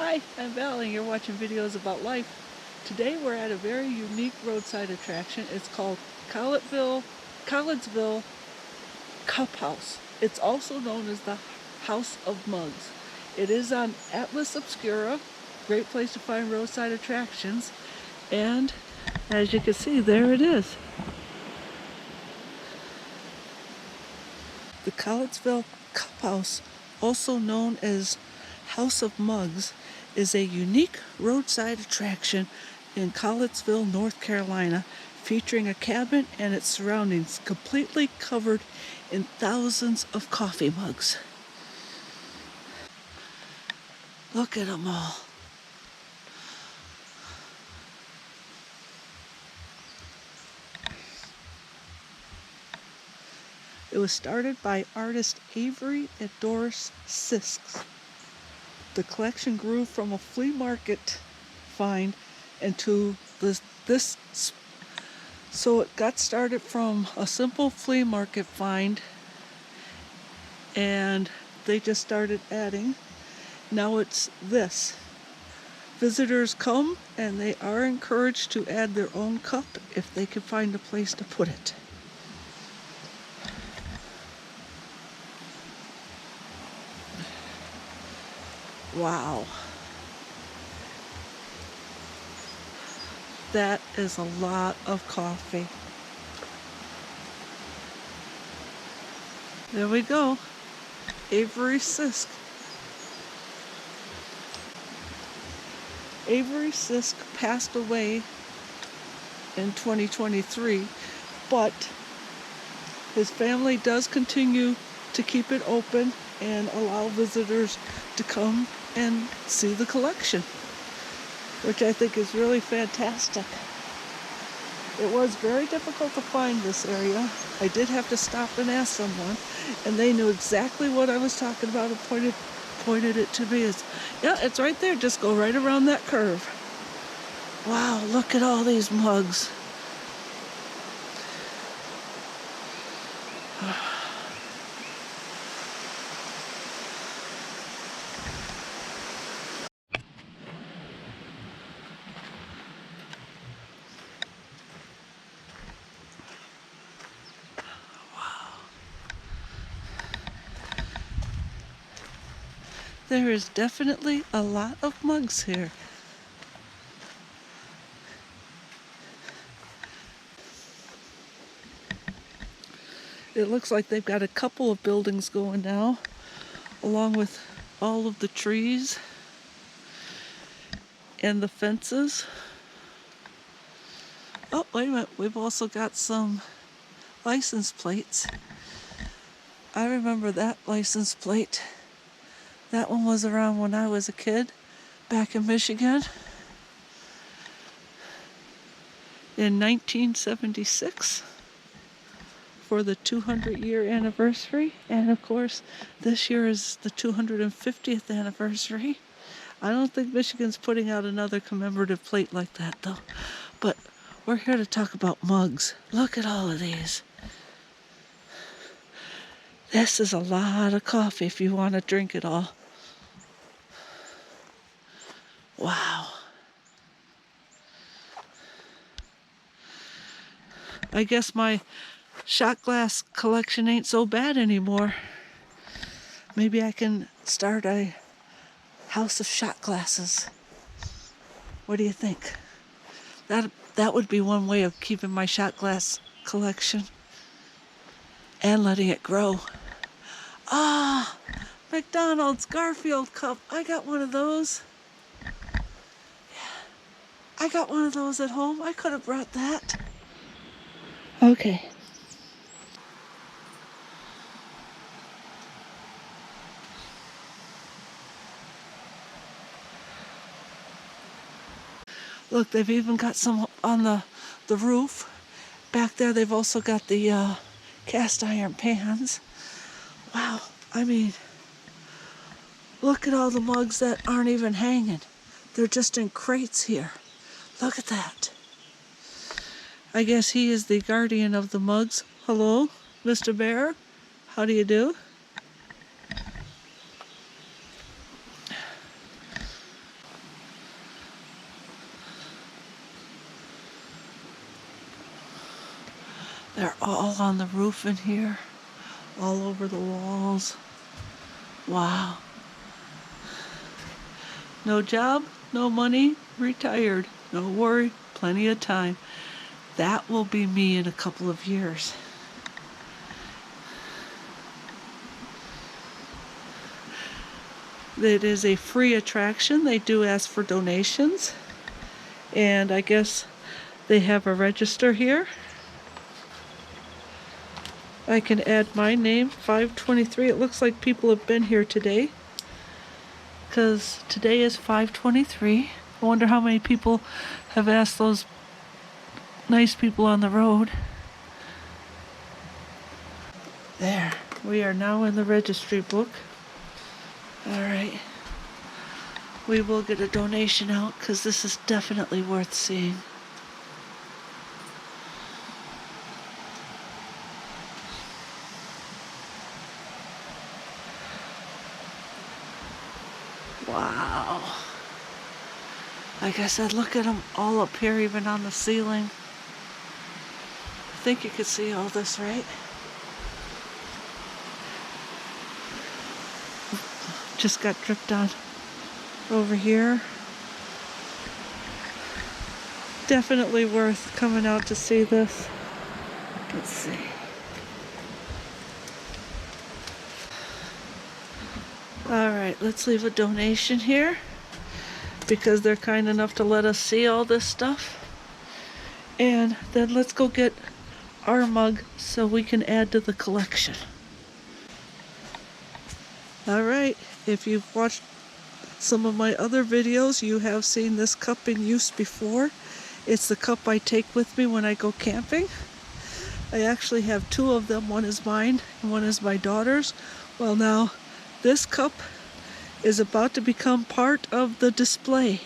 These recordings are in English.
Hi, I'm Val and you're watching videos about life. Today we're at a very unique roadside attraction. It's called Collettsville Cup House. It's also known as the House of Mugs. It is on Atlas Obscura, great place to find roadside attractions. And as you can see, there it is. The Collettsville Cup House, also known as House of Mugs, is a unique roadside attraction in Collettsville, North Carolina, featuring a cabin and its surroundings completely covered in thousands of coffee mugs. Look at them all. It was started by artist Avery and Doris Sisks. The collection grew from a flea market find into this. So it got started from a simple flea market find, and they just started adding. Now it's this. Visitors come and they are encouraged to add their own cup if they can find a place to put it. Wow. That is a lot of coffee. There we go. Avery Sisk. Avery Sisk passed away in 2023, but his family does continue to keep it open and allow visitors to come and see the collection, which I think is really fantastic. It was very difficult to find this area. I did have to stop and ask someone, and they knew exactly what I was talking about and pointed it to me as, yeah, it's right there. Just go right around that curve. Wow, look at all these mugs. There is definitely a lot of mugs here. It looks like they've got a couple of buildings going now, along with all of the trees and the fences. Oh, wait a minute. We've also got some license plates. I remember that license plate. That one was around when I was a kid back in Michigan in 1976 for the 200-year anniversary. And of course, this year is the 250th anniversary. I don't think Michigan's putting out another commemorative plate like that, though. But we're here to talk about mugs. Look at all of these. This is a lot of coffee if you want to drink it all. Wow. I guess my shot glass collection ain't so bad anymore. Maybe I can start a house of shot glasses. What do you think? That would be one way of keeping my shot glass collection and letting it grow. Ah, McDonald's Garfield cup. I got one of those. I got one of those at home. I could have brought that. Okay. Look, they've even got some on the roof. Back there, they've also got the cast iron pans. Wow, I mean, look at all the mugs that aren't even hanging. They're just in crates here. Look at that. I guess he is the guardian of the mugs. Hello, Mr. Bear. How do you do? They're all on the roof in here, all over the walls. Wow. No job, no money, retired. No worry, plenty of time. That will be me in a couple of years. It is a free attraction. They do ask for donations. And I guess they have a register here. I can add my name, 523. It looks like people have been here today, because today is 523. I wonder how many people have asked those nice people on the road. There, we are now in the registry book. All right. We will get a donation out because this is definitely worth seeing. Wow. Like I said, look at them all up here, even on the ceiling. I think you could see all this, right? Just got dripped on over here. Definitely worth coming out to see this. Let's see. All right, let's leave a donation here because they're kind enough to let us see all this stuff. And then let's go get our mug so we can add to the collection. All right, if you've watched some of my other videos, you have seen this cup in use before. It's the cup I take with me when I go camping. I actually have two of them. One is mine and one is my daughter's. Well, now this cup is about to become part of the display.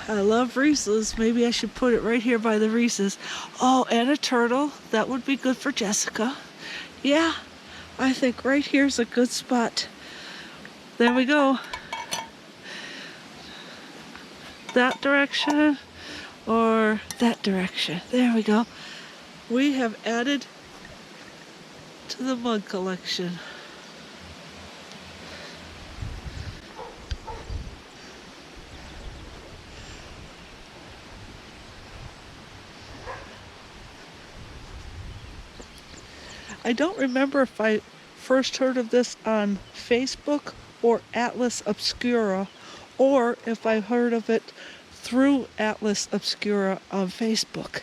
I love Reese's. Maybe I should put it right here by the Reese's. Oh, and a turtle. That would be good for Jessica. Yeah, I think right here's a good spot. There we go. That direction or that direction. There we go. We have added to the mug collection. I don't remember if I first heard of this on Facebook or Atlas Obscura, or if I heard of it through Atlas Obscura on Facebook.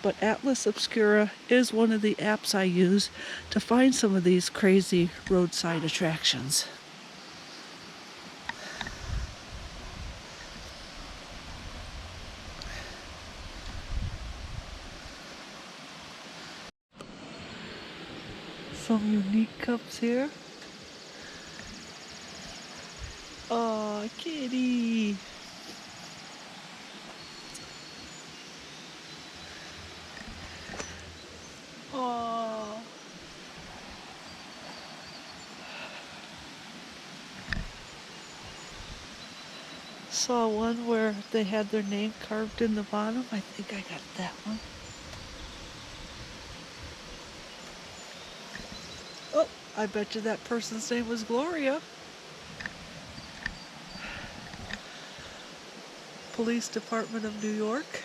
But Atlas Obscura is one of the apps I use to find some of these crazy roadside attractions. Some unique cups here. Oh, kitty. Oh. Saw one where they had their name carved in the bottom. I think I got that one. Oh, I bet you that person's name was Gloria. Police Department of New York.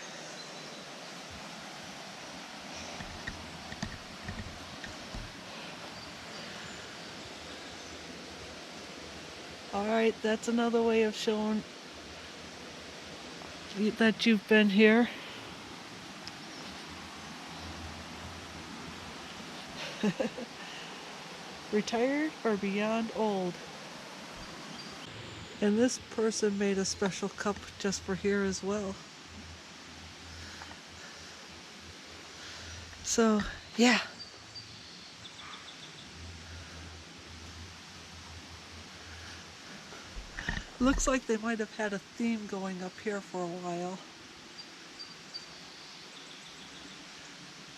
All right, that's another way of showing that you've been here. Retired or beyond old. And this person made a special cup just for here as well. So, yeah. Looks like they might have had a theme going up here for a while.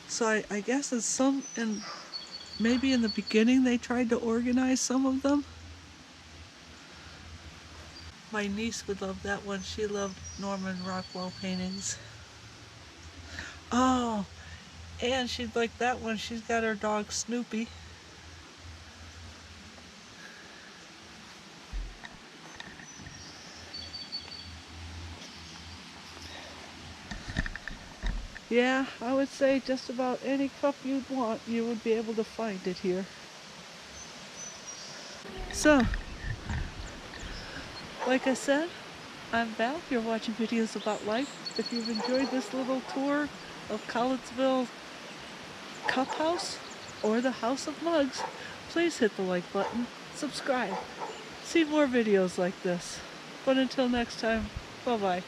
So I guess maybe in the beginning they tried to organize some of them. My niece would love that one. She loved Norman Rockwell paintings. Oh, And she'd like that one. She's got her dog Snoopy. Yeah, I would say just about any cup you'd want, you would be able to find it here. So, like I said, I'm Val. You're watching videos about life. If you've enjoyed this little tour of Collettsville Cup House or the House of Mugs, please hit the like button, subscribe, see more videos like this. But until next time, bye-bye.